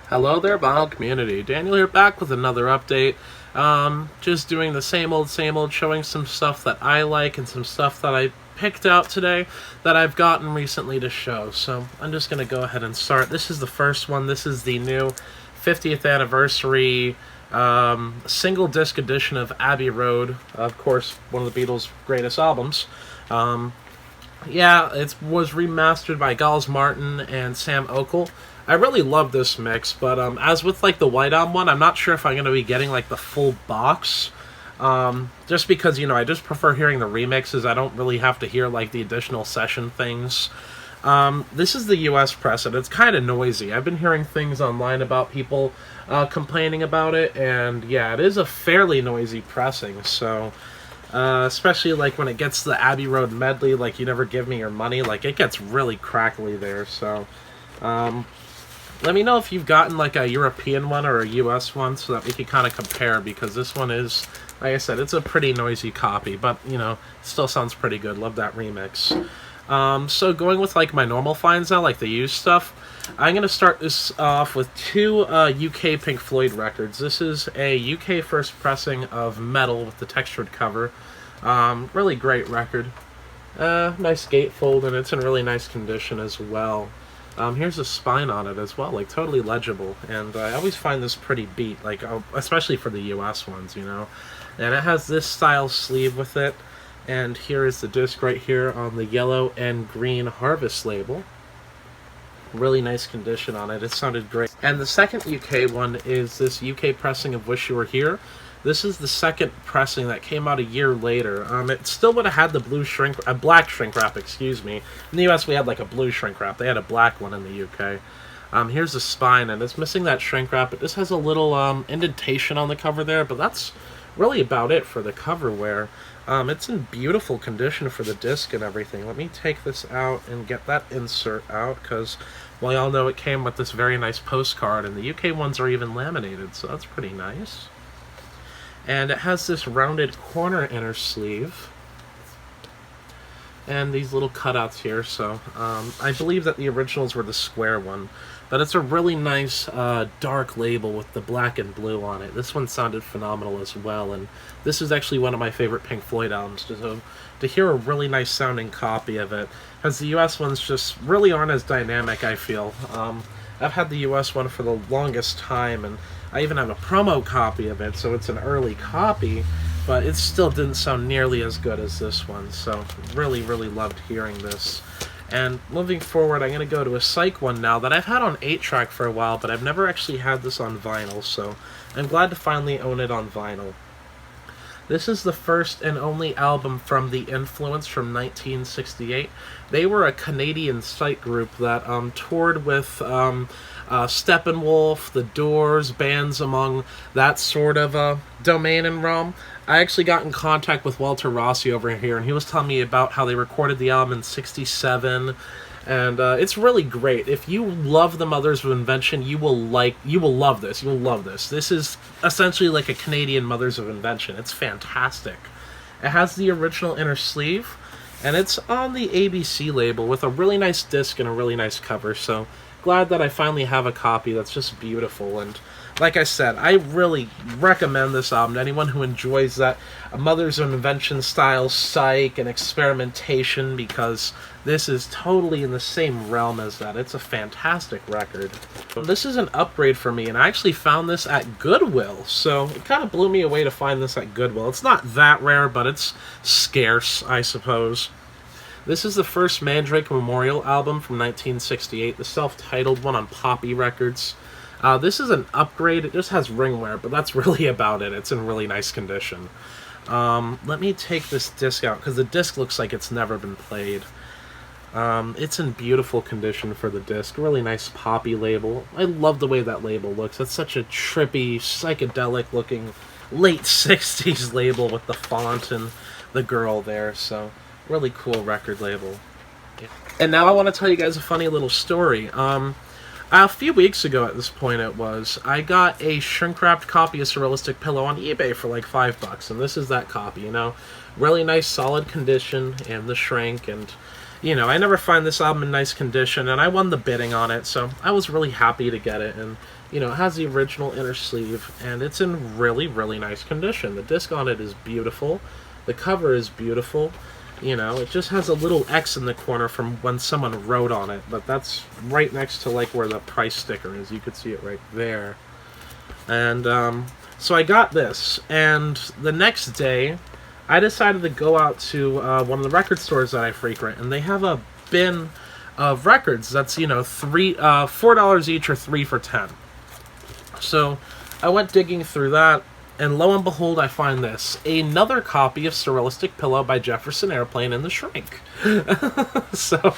Hello there, vinyl community. Daniel here, back with another update. Just doing the same old, showing some stuff that I like and some stuff that I picked out today that I've gotten recently to show. So I'm just going to go ahead and start. This is the first one. This is the new 50th anniversary single disc edition of Abbey Road. Of course, one of the Beatles' greatest albums. Yeah, it was remastered by Giles Martin and Sam Okell. I really love this mix, but as with like the White Album one, I'm not sure if I'm going to be getting like the full box. Just because, I just prefer hearing the remixes. I don't really have to hear like the additional session things. This is the US press, and it's kind of noisy. I've been hearing things online about people complaining about it, and yeah, it is a fairly noisy pressing, so... especially like when it gets to the Abbey Road medley, like You Never Give Me Your Money, like it gets really crackly there, so let me know if you've gotten like a European one or a US one so that we can kind of compare, because this one is, like I said, it's a pretty noisy copy, but still sounds pretty good. Love that remix. So going with like my normal finds now, like the used stuff, I'm going to start this off with two UK Pink Floyd records. This is a UK first pressing of Metal with the textured cover. Really great record. Nice gatefold, and it's in really nice condition as well. Here's a spine on it as well, like totally legible. And I always find this pretty beat, like especially for the US ones, And it has this style sleeve with it. And here is the disc right here on the yellow and green Harvest label. Really nice condition on it. It sounded great. And the second UK one is this UK pressing of Wish You Were Here. This is the second pressing that came out a year later. It still would have had the black shrink wrap, excuse me. In the US we had like a blue shrink wrap. They had a black one in the UK. Here's the spine, and it's missing that shrink wrap. It just has a little indentation on the cover there, but that's really about it for the cover wear. It's in beautiful condition for the disc and everything. Let me take this out and get that insert out, because, well, y'all know it came with this very nice postcard, and the UK ones are even laminated, so that's pretty nice. And it has this rounded corner inner sleeve, and these little cutouts here, so I believe that the originals were the square one, but it's a really nice dark label with the black and blue on it. This one sounded phenomenal as well, and this is actually one of my favorite Pink Floyd albums, so to hear a really nice sounding copy of it, because the US ones just really aren't as dynamic, I feel. I've had the US one for the longest time, and I even have a promo copy of it, so it's an early copy, but it still didn't sound nearly as good as this one, so really, really loved hearing this. And moving forward, I'm going to go to a Psych one now that I've had on 8-track for a while, but I've never actually had this on vinyl, so I'm glad to finally own it on vinyl. This is the first and only album from The Influence from 1968. They were a Canadian psych group that toured with Steppenwolf, The Doors, bands among that sort of domain and realm. I actually got in contact with Walter Rossi over here, and he was telling me about how they recorded the album in '67, and it's really great. If you love the Mothers of Invention, you will love this. You will love this. This is essentially like a Canadian Mothers of Invention. It's fantastic. It has the original inner sleeve, and it's on the ABC label with a really nice disc and a really nice cover, so glad that I finally have a copy that's just beautiful. And like I said, I really recommend this album to anyone who enjoys that Mothers of Invention style psych and experimentation, because this is totally in the same realm as that. It's a fantastic record. This is an upgrade for me, and I actually found this at Goodwill, so it kind of blew me away to find this at Goodwill. It's not that rare, but it's scarce, I suppose. This is the first Mandrake Memorial album from 1968, the self-titled one on Poppy Records. This is an upgrade. It just has ring wear, but that's really about it. It's in really nice condition. Let me take this disc out, because the disc looks like it's never been played. It's in beautiful condition for the disc. Really nice Poppy label. I love the way that label looks. It's such a trippy, psychedelic-looking late 60s label with the font and the girl there, so really cool record label. Yeah. And now I want to tell you guys a funny little story. A few weeks ago at this point I got a shrink-wrapped copy of Surrealistic Pillow on eBay for like $5, and this is that copy, Really nice, solid condition, and the shrink, and you know, I never find this album in nice condition, and I won the bidding on it, so I was really happy to get it, and You know, it has the original inner sleeve, and it's in really, really nice condition. The disc on it is beautiful. The cover is beautiful. You know, it just has a little X in the corner from when someone wrote on it, but that's right next to, like, where the price sticker is. You could see it right there. And, so I got this, and the next day, I decided to go out to one of the record stores that I frequent, and they have a bin of records that's, you know, $4 each or 3 for $10. So I went digging through that, and lo and behold, I find this. Another copy of Surrealistic Pillow by Jefferson Airplane in the Shrink. So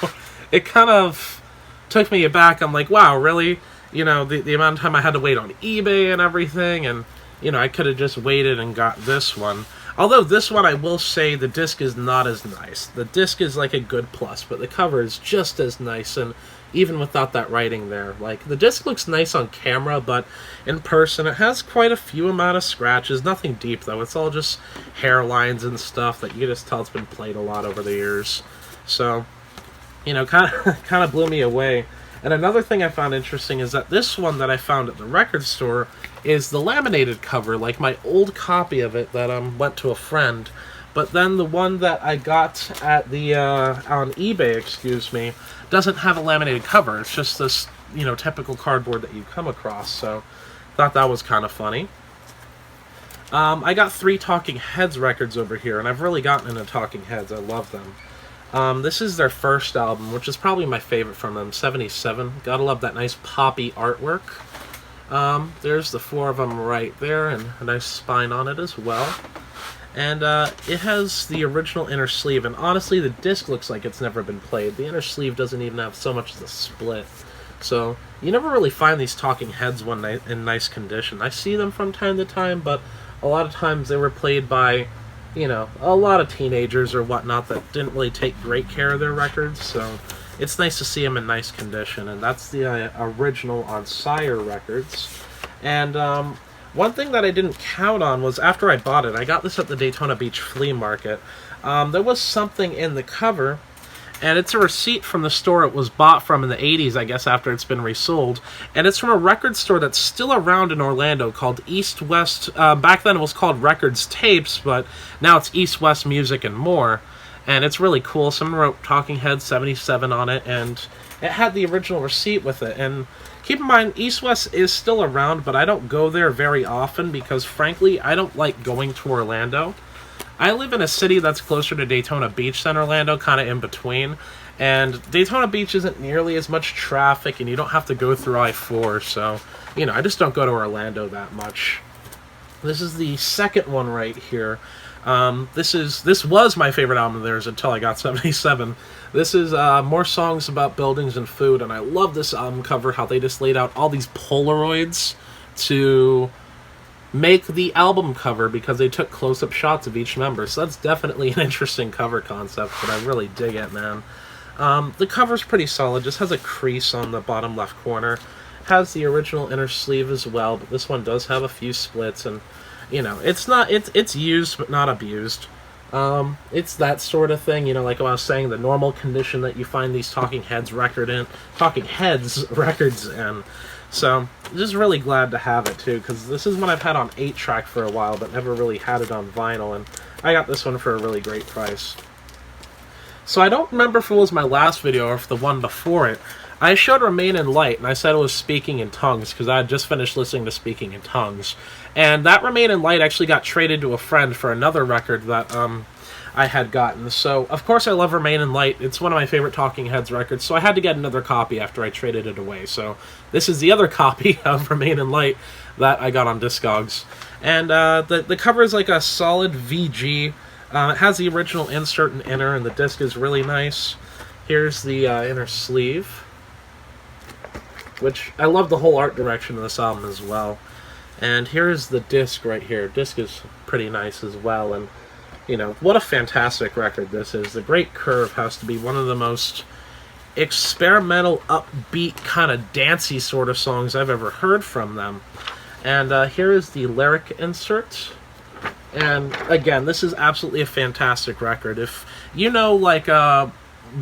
it kind of took me aback. I'm like, wow, really? You know, the amount of time I had to wait on eBay and everything, and, you know, I could have just waited and got this one. Although this one, I will say, the disc is not as nice. The disc is like a good plus, but the cover is just as nice, and even without that writing there. Like, the disc looks nice on camera, but in person it has quite a few amount of scratches. Nothing deep, though. It's all just hairlines and stuff that you just tell it's been played a lot over the years. So, you know, kind of blew me away. And another thing I found interesting is that this one that I found at the record store is the laminated cover, like my old copy of it that went to a friend. But then the one that I got at the on eBay, excuse me, doesn't have a laminated cover. It's just this, you know, typical cardboard that you come across. So, thought that was kind of funny. I got 3 Talking Heads records over here, and I've really gotten into Talking Heads. I love them. This is their first album, which is probably my favorite from them, 77. Gotta love that nice poppy artwork. There's the 4 of them right there, and a nice spine on it as well. And it has the original inner sleeve, and honestly, the disc looks like it's never been played. The inner sleeve doesn't even have so much as a split. So, you never really find these Talking Heads in nice condition. I see them from time to time, but a lot of times they were played by, you know, a lot of teenagers or whatnot that didn't really take great care of their records, so it's nice to see them in nice condition, and that's the original on Sire Records. And one thing that I didn't count on was after I bought it, I got this at the Daytona Beach flea market, there was something in the cover, and it's a receipt from the store it was bought from in the 80s, I guess, after it's been resold, and it's from a record store that's still around in Orlando called East West. Back then it was called Records Tapes, but now it's East West Music and More, and it's really cool. Someone wrote Talking Heads 77 on it, and it had the original receipt with it. And keep in mind, East West is still around, but I don't go there very often because, frankly, I don't like going to Orlando. I live in a city that's closer to Daytona Beach than Orlando, kind of in between, and Daytona Beach isn't nearly as much traffic, and you don't have to go through I-4, so, you know, I just don't go to Orlando that much. This is the second one right here. This was my favorite album of theirs until I got 77. This is more songs about buildings and food, and I love this album cover, how they just laid out all these Polaroids to make the album cover because they took close-up shots of each member. So that's definitely an interesting cover concept, but I really dig it, man. The cover's pretty solid, just has a crease on the bottom left corner. Has the original inner sleeve as well, but this one does have a few splits, and, you know, it's used but not abused. It's that sort of thing, you know, like I was saying, the normal condition that you find these Talking Heads records in. So, just really glad to have it, too, because this is one I've had on 8-track for a while, but never really had it on vinyl, and I got this one for a really great price. So I don't remember if it was my last video or if the one before it. I showed Remainin Light, and I said it was Speaking in Tongues, because I had just finished listening to Speaking in Tongues. And that Remainin Light actually got traded to a friend for another record that, I had gotten. So, of course I love Remainin Light. It's one of my favorite Talking Heads records, so I had to get another copy after I traded it away. So, this is the other copy of Remainin Light that I got on Discogs. And the cover is like a solid VG. It has the original insert and inner, and the disc is really nice. Here's the inner sleeve, which I love the whole art direction of this album as well. And here's the disc right here. Disc is pretty nice as well, and you know, what a fantastic record this is. The Great Curve has to be one of the most experimental, upbeat, kind of dancey sort of songs I've ever heard from them. And here is the lyric insert. And again, this is absolutely a fantastic record. If you know, like,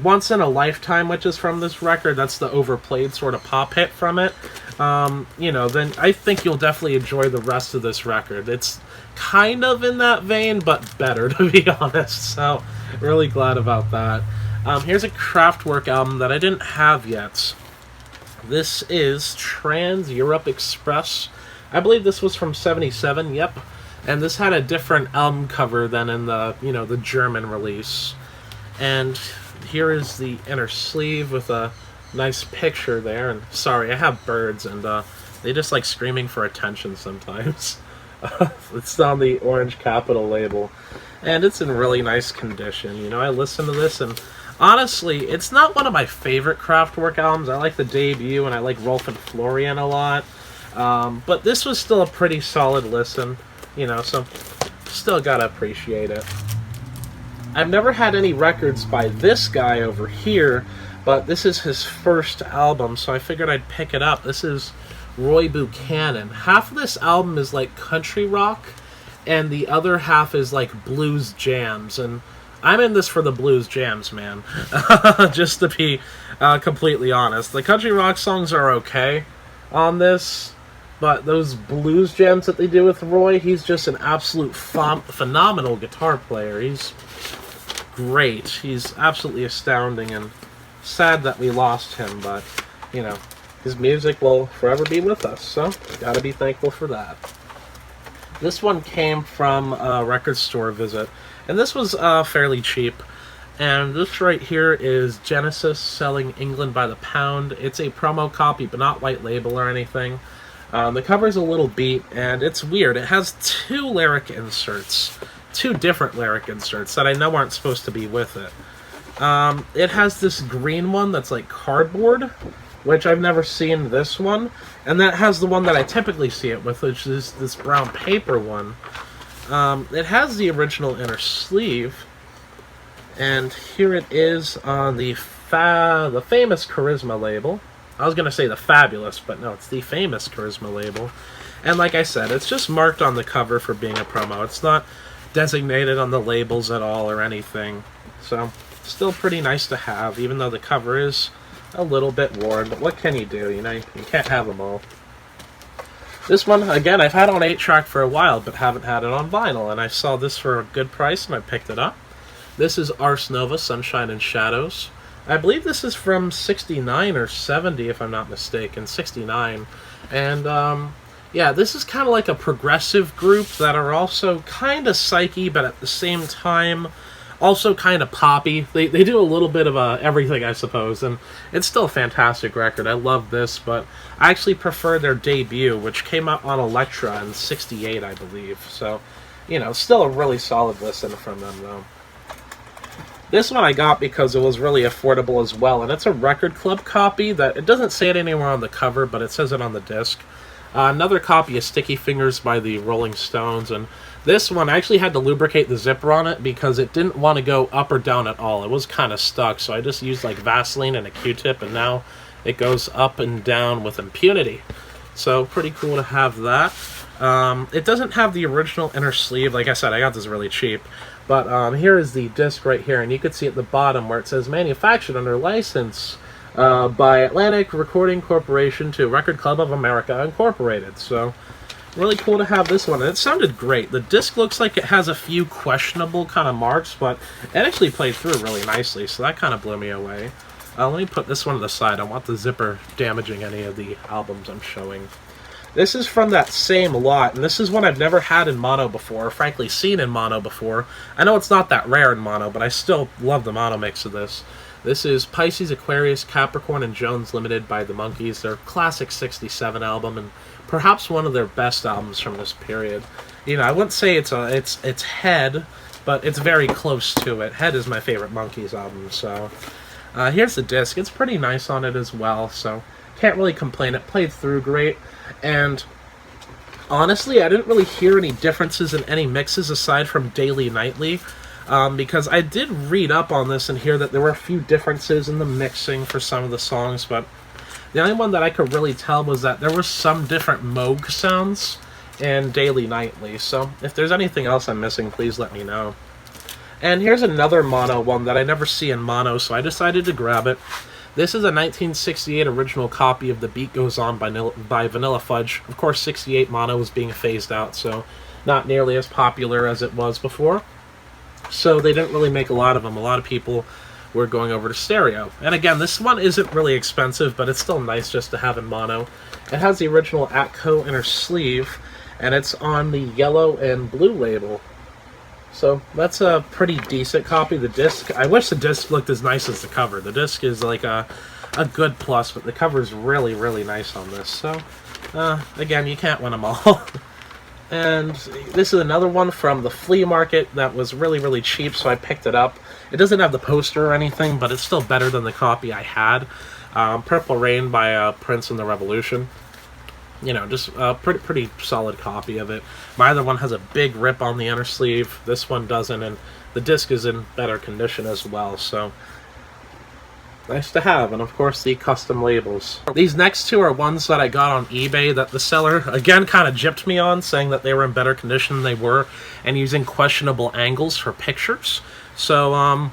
Once in a Lifetime, which is from this record, that's the overplayed sort of pop hit from it, then I think you'll definitely enjoy the rest of this record. It's kind of in that vein, but better, to be honest, so really glad about that. Here's a Kraftwerk album that I didn't have yet. This is Trans Europe Express. I believe this was from 77, yep. And this had a different album cover than in the, the German release. And here is the inner sleeve with a nice picture there. And sorry, I have birds, and they just like screaming for attention sometimes. It's on the Orange Capital label. And it's in really nice condition. I listen to this, and honestly, it's not one of my favorite Kraftwerk albums. I like the debut, and I like Rolf and Florian a lot. But this was still a pretty solid listen, so still gotta appreciate it. I've never had any records by this guy over here, but this is his first album, so I figured I'd pick it up. This is Roy Buchanan. Half of this album is like country rock, and the other half is like blues jams, and I'm in this for the blues jams, man. Just to be completely honest. The country rock songs are okay on this, but those blues jams that they do with Roy, he's just an absolute phenomenal guitar player. He's great. He's absolutely astounding, and sad that we lost him, but, his music will forever be with us, so gotta be thankful for that. This one came from a record store visit, and this was fairly cheap. And this right here is Genesis selling England by the pound. It's a promo copy, but not white label or anything. The cover's a little beat, and it's weird. It has two different lyric inserts that I know aren't supposed to be with it. It has this green one that's like cardboard, which I've never seen this one. And that has the one that I typically see it with, which is this brown paper one. It has the original inner sleeve, and here it is on the famous Charisma label. I was going to say the Fabulous, but no, it's the famous Charisma label. And like I said, it's just marked on the cover for being a promo. It's not designated on the labels at all or anything. So, still pretty nice to have, even though the cover is a little bit worn. But what can you do? You can't have them all. This one, again, I've had on 8-track for a while, but haven't had it on vinyl. And I saw this for a good price, and I picked it up. This is Ars Nova, Sunshine and Shadows. I believe this is from 69 or 70, if I'm not mistaken. 69. And, yeah, this is kind of like a progressive group that are also kind of psyche, but at the same time also kind of poppy. They do a little bit of everything, I suppose, and it's still a fantastic record. I love this, but I actually prefer their debut, which came out on Elektra in 68, I believe. So, still a really solid listen from them, though. This one I got because it was really affordable as well, and it's a Record Club copy that it doesn't say it anywhere on the cover, but it says it on the disc. Another copy is Sticky Fingers by the Rolling Stones, and this one I actually had to lubricate the zipper on it because it didn't want to go up or down at all. It was kind of stuck, so I just used like Vaseline and a Q-tip, and now it goes up and down with impunity. So pretty cool to have that. It doesn't have the original inner sleeve. Like I said, I got this really cheap. But here is the disc right here, and you can see at the bottom where it says manufactured under license by Atlantic Recording Corporation to Record Club of America Incorporated. So really cool to have this one, and it sounded great. The disc looks like it has a few questionable kind of marks, but it actually played through really nicely, so that kind of blew me away. Let me put this one to the side. I don't want the zipper damaging any of the albums I'm showing. This is from that same lot, and this is one I've never had in mono before, or frankly seen in mono before. I know it's not that rare in mono, but I still love the mono mix of this. This is Pisces, Aquarius, Capricorn, and Jones Limited by the Monkees, their classic 67 album, and perhaps one of their best albums from this period. I wouldn't say it's Head, but it's very close to it. Head is my favorite Monkees album, so here's the disc. It's pretty nice on it as well, so can't really complain. It played through great. And honestly, I didn't really hear any differences in any mixes aside from Daily Nightly, because I did read up on this and hear that there were a few differences in the mixing for some of the songs, but the only one that I could really tell was that there were some different Moog sounds in Daily Nightly, so if there's anything else I'm missing, please let me know. And here's another mono one that I never see in mono, so I decided to grab it. This is a 1968 original copy of The Beat Goes On by Vanilla Fudge. Of course, 68 mono was being phased out, so not nearly as popular as it was before. So they didn't really make a lot of them. A lot of people were going over to stereo. And again, this one isn't really expensive, but it's still nice just to have in mono. It has the original Atco inner sleeve, and it's on the yellow and blue label. So that's a pretty decent copy. The disc, I wish the disc looked as nice as the cover. The disc is like a good plus, but the cover is really, really nice on this. So, again, you can't win them all. And this is another one from the flea market that was really, really cheap, so I picked it up. It doesn't have the poster or anything, but it's still better than the copy I had. Purple Rain by Prince and the Revolution. You know, just a pretty solid copy of it. My other one has a big rip on the inner sleeve. This one doesn't, and the disc is in better condition as well, so nice to have. And of course the custom labels. These next two are ones that I got on eBay that the seller again kind of gypped me on, saying that they were in better condition than they were and using questionable angles for pictures. So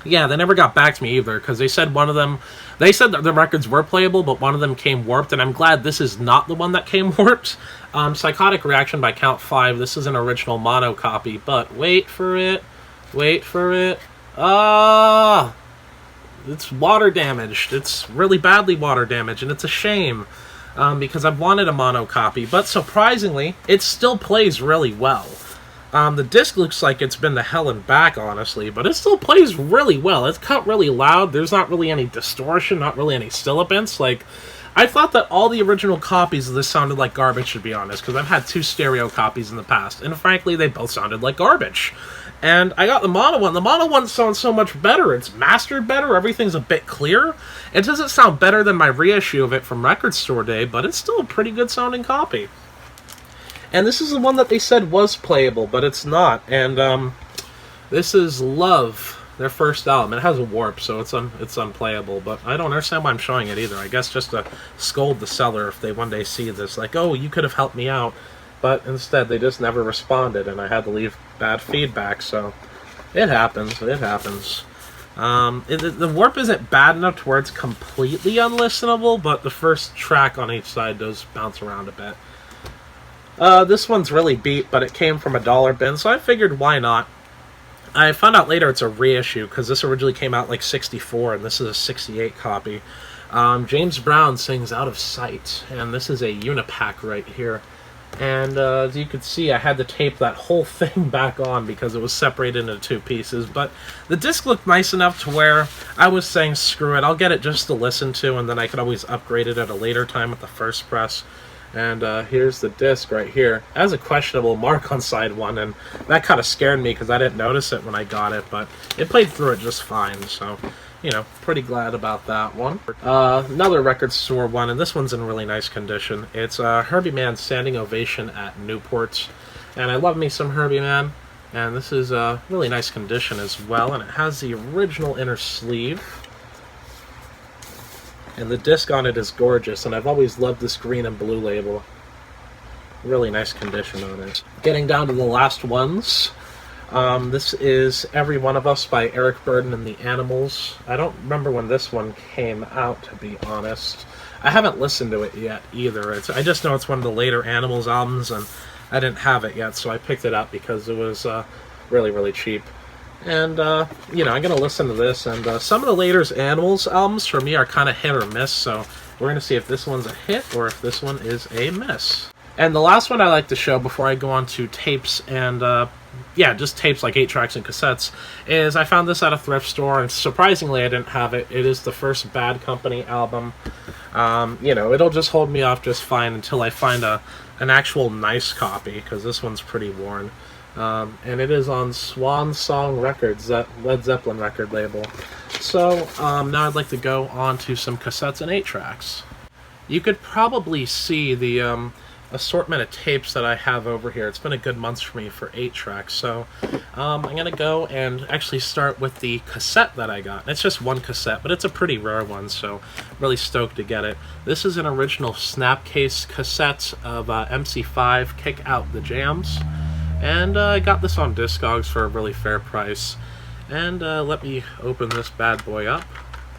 yeah, they never got back to me either, because they said that the records were playable, but one of them came warped, and I'm glad this is not the one that came warped. Psychotic Reaction by Count 5. This is an original mono copy, but wait for it. It's water damaged. It's really badly water damaged, and it's a shame, because I've wanted a mono copy, but surprisingly, it still plays really well. The disc looks like it's been to hell and back, honestly, but it still plays really well. It's cut really loud. There's not really any distortion, not really any stillabents. Like, I thought that all the original copies of this sounded like garbage, to be honest, because I've had 2 stereo copies in the past, and frankly, they both sounded like garbage. And I got the mono one. The mono one sounds so much better. It's mastered better. Everything's a bit clearer. It doesn't sound better than my reissue of it from Record Store Day, but it's still a pretty good sounding copy. And this is the one that they said was playable, but it's not. And this is Love, their first album. It has a warp, so it's unplayable. But I don't understand why I'm showing it either. I guess just to scold the seller if they one day see this. Like, oh, you could have helped me out. But instead, they just never responded, and I had to leave bad feedback. So it happens. It happens. The warp isn't bad enough to where it's completely unlistenable, but the first track on each side does bounce around a bit. This one's really beat, but it came from a dollar bin, so I figured why not. I found out later it's a reissue, because this originally came out like 64, and this is a 68 copy. James Brown sings Out of Sight, and this is a unipack right here. And as you can see, I had to tape that whole thing back on because it was separated into 2 pieces. But the disc looked nice enough to where I was saying, screw it, I'll get it just to listen to, and then I could always upgrade it at a later time with the first press. And here's the disc right here. It has a questionable mark on side 1, and that kind of scared me because I didn't notice it when I got it, but it played through it just fine, so, you know, pretty glad about that one. Another Record Store one, and this one's in really nice condition. It's Herbie Mann's Standing Ovation at Newport, and I love me some Herbie Mann, and this is really nice condition as well, and it has the original inner sleeve. And the disc on it is gorgeous, and I've always loved this green and blue label. Really nice condition on it. Getting down to the last ones. This is Every One of Us by Eric Burdon and the Animals. I don't remember when this one came out, to be honest. I haven't listened to it yet, either. I just know it's one of the later Animals albums, and I didn't have it yet, so I picked it up because it was really, really cheap. And, you know, I'm going to listen to this, and some of the later Animals albums, for me, are kind of hit or miss, so we're going to see if this one's a hit or if this one is a miss. And the last one I like to show before I go on to tapes and, yeah, just tapes like 8 tracks and cassettes, is I found this at a thrift store, and surprisingly I didn't have it. It is the first Bad Company album. You know, it'll just hold me off just fine until I find an actual nice copy, because this one's pretty worn. And it is on Swan Song Records, that Led Zeppelin record label. So, now I'd like to go on to some cassettes and 8 tracks. You could probably see the assortment of tapes that I have over here. It's been a good month for me for 8 tracks, so I'm going to go and actually start with the cassette that I got. It's just one cassette, but it's a pretty rare one, so really stoked to get it. This is an original Snapcase cassette of MC5, Kick Out the Jams. And I got this on Discogs for a really fair price. And let me open this bad boy up.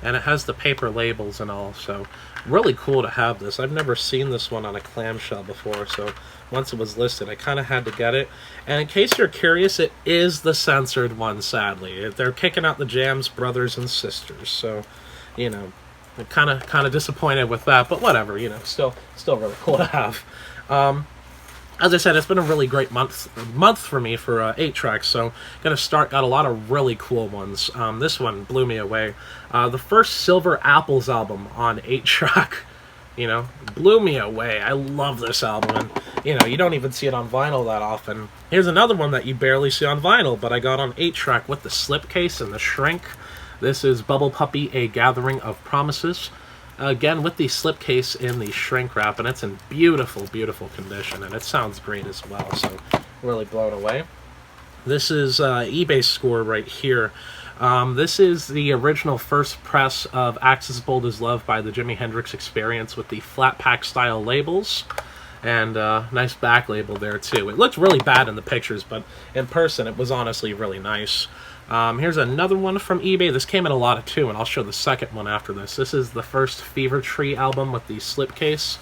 And it has the paper labels and all, so really cool to have this. I've never seen this one on a clamshell before, so once it was listed, I kind of had to get it. And in case you're curious, it is the censored one, sadly. They're kicking out the Jams brothers and sisters, so, you know, I'm kind of disappointed with that, but whatever, you know, still really cool to have. As I said, it's been a really great month for me for 8-tracks, so got a lot of really cool ones. This one blew me away. The first Silver Apples album on 8-track, you know, blew me away. I love this album, and, you know, you don't even see it on vinyl that often. Here's another one that you barely see on vinyl, but I got on 8-track with the slipcase and the shrink. This is Bubble Puppy, A Gathering of Promises. Again, with the slipcase in the shrink wrap, and it's in beautiful, beautiful condition, and it sounds great as well, so really blown away. This is eBay score right here. This is the original first press of Axis Bold as Love by the Jimi Hendrix Experience with the flat pack style labels, and nice back label there too. It looked really bad in the pictures, but in person it was honestly really nice. Here's another one from eBay. This came in a lot of two, and I'll show the second one after this. This is the first Fever Tree album with the slipcase.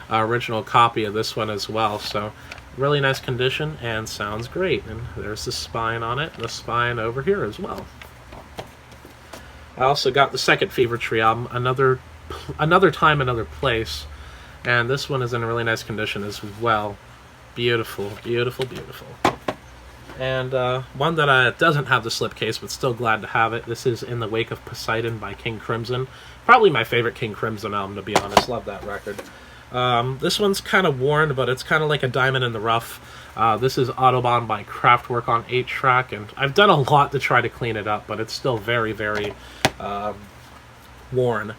Original copy of this one as well, so really nice condition and sounds great. And there's the spine on it, the spine over here as well. I also got the second Fever Tree album, Another Time, Another Place, and this one is in a really nice condition as well. Beautiful, beautiful, beautiful. And one that doesn't have the slipcase, but still glad to have it. This is In the Wake of Poseidon by King Crimson. Probably my favorite King Crimson album, to be honest. Love that record. This one's kind of worn, but it's kind of like a diamond in the rough. This is Autobahn by Kraftwerk on 8-track, and I've done a lot to try to clean it up, but it's still very, very worn.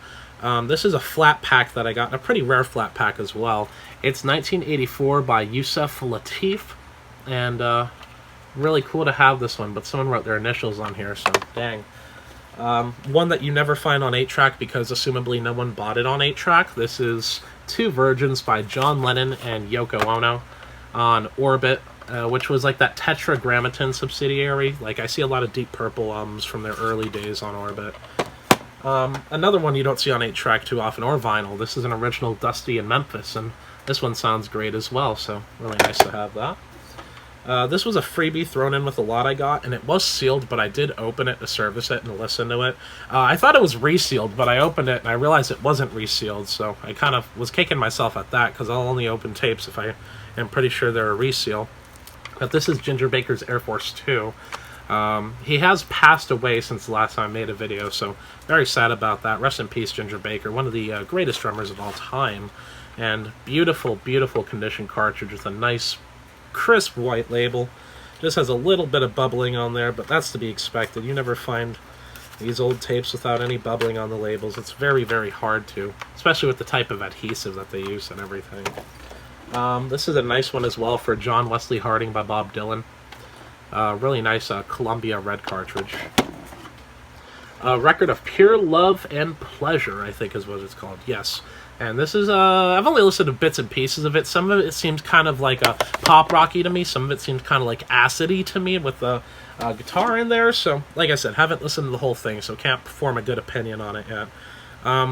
This is a flat pack that I got, a pretty rare flat pack as well. It's 1984 by Yusef Lateef, and really cool to have this one, but someone wrote their initials on here, so dang. One that you never find on 8-track because assumably no one bought it on 8-track. This is Two Virgins by John Lennon and Yoko Ono on Orbit, which was like that Tetragrammaton subsidiary. Like, I see a lot of Deep Purple albums from their early days on Orbit. Another one you don't see on 8-track too often, or vinyl. This is an original Dusty in Memphis, and this one sounds great as well, so really nice to have that. This was a freebie thrown in with a lot I got, and it was sealed, but I did open it to service it and listen to it. I thought it was resealed, but I opened it and I realized it wasn't resealed, so I kind of was kicking myself at that, because I'll only open tapes if I am pretty sure they're a reseal. But this is Ginger Baker's Air Force 2. He has passed away since the last time I made a video, so very sad about that. Rest in peace, Ginger Baker, one of the greatest drummers of all time. And beautiful, beautiful condition cartridge with a nice crisp white label. Just has a little bit of bubbling on there, but that's to be expected. You never find these old tapes without any bubbling on the labels. It's very, very hard to, especially with the type of adhesive that they use and everything. This is a nice one as well for John Wesley Harding by Bob Dylan. Really nice Columbia red cartridge. A record of Pure Love and Pleasure, I think is what it's called. Yes. And this is, I've only listened to bits and pieces of it. Some of it seems kind of like a pop rocky to me. Some of it seems kind of like acidy to me with the guitar in there. So, like I said, haven't listened to the whole thing, so can't form a good opinion on it yet.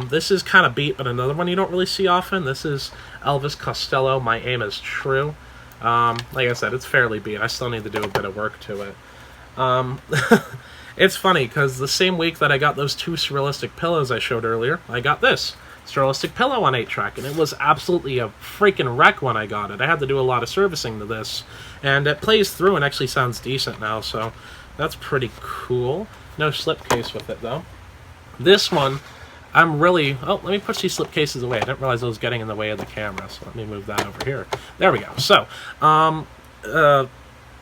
This is kind of beat, but another one you don't really see often. This is Elvis Costello, My Aim is True. Like I said, it's fairly beat. I still need to do a bit of work to it. It's funny, because the same week that I got those two Surrealistic pillows I showed earlier, I got this Surrealistic pillow on 8-track, and it was absolutely a freaking wreck when I got it. I had to do a lot of servicing to this, and it plays through and actually sounds decent now, so that's pretty cool. No slipcase with it, though. This one, I'm really... Oh, let me push these slipcases away. I didn't realize I was getting in the way of the camera, so let me move that over here. There we go. So, to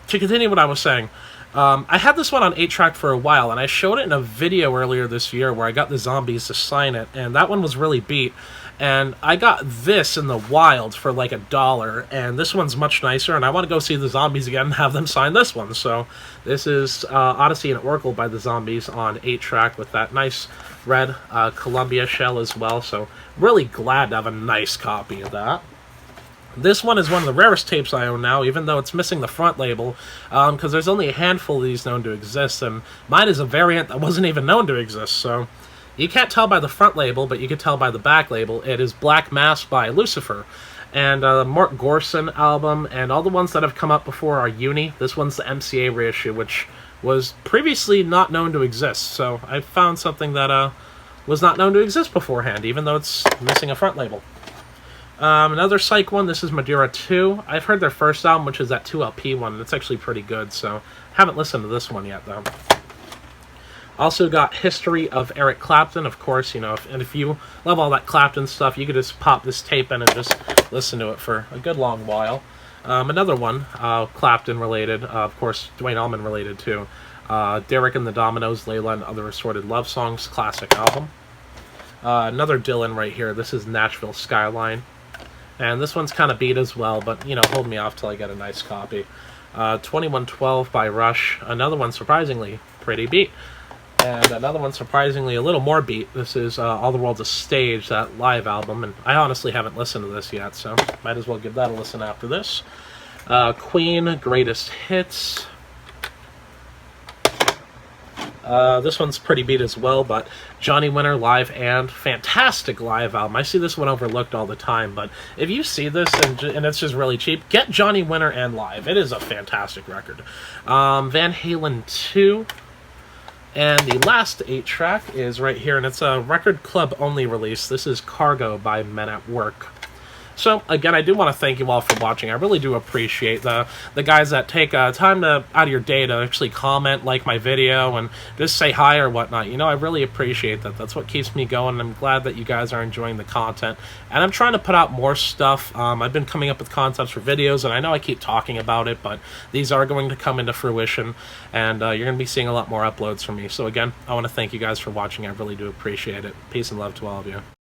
continue what I was saying, I had this one on 8-track for a while, and I showed it in a video earlier this year where I got the Zombies to sign it, and that one was really beat. And I got this in the wild for like $1, and this one's much nicer, and I want to go see the Zombies again and have them sign this one. So this is Odyssey and Oracle by the Zombies on 8-track with that nice red Columbia shell as well, so really glad to have a nice copy of that. This one is one of the rarest tapes I own now, even though it's missing the front label, because there's only a handful of these known to exist, and mine is a variant that wasn't even known to exist, so you can't tell by the front label, but you can tell by the back label. It is Black Mass by Lucifer, and Mark Gorson album, and all the ones that have come up before are Uni. This one's the MCA reissue, which was previously not known to exist, so I found something that was not known to exist beforehand, even though it's missing a front label. Another Psych one, this is Madeira 2. I've heard their first album, which is that 2LP one, and it's actually pretty good, so haven't listened to this one yet, though. Also got History of Eric Clapton, of course, you know, if you love all that Clapton stuff, you could just pop this tape in and just listen to it for a good long while. Another one, Clapton-related, of course, Duane Allman-related, too. Derek and the Dominoes, Layla and Other Assorted Love Songs, classic album. Another Dylan right here, this is Nashville Skyline. And this one's kind of beat as well, but, you know, hold me off till I get a nice copy. 2112 by Rush. Another one, surprisingly, pretty beat. And another one, surprisingly, a little more beat. This is All the World's a Stage, that live album. And I honestly haven't listened to this yet, so might as well give that a listen after this. Queen, Greatest Hits. This one's pretty beat as well, but Johnny Winter live and fantastic live album. I see this one overlooked all the time, but if you see this and it's just really cheap, get Johnny Winter and live. It is a fantastic record. Van Halen 2. And the last 8-track is right here, and it's a record club only release. This is Cargo by Men at Work. So, again, I do want to thank you all for watching. I really do appreciate the guys that take time out of your day to actually comment, like my video, and just say hi or whatnot. You know, I really appreciate that. That's what keeps me going, and I'm glad that you guys are enjoying the content. And I'm trying to put out more stuff. I've been coming up with concepts for videos, and I know I keep talking about it, but these are going to come into fruition, and you're going to be seeing a lot more uploads from me. So, again, I want to thank you guys for watching. I really do appreciate it. Peace and love to all of you.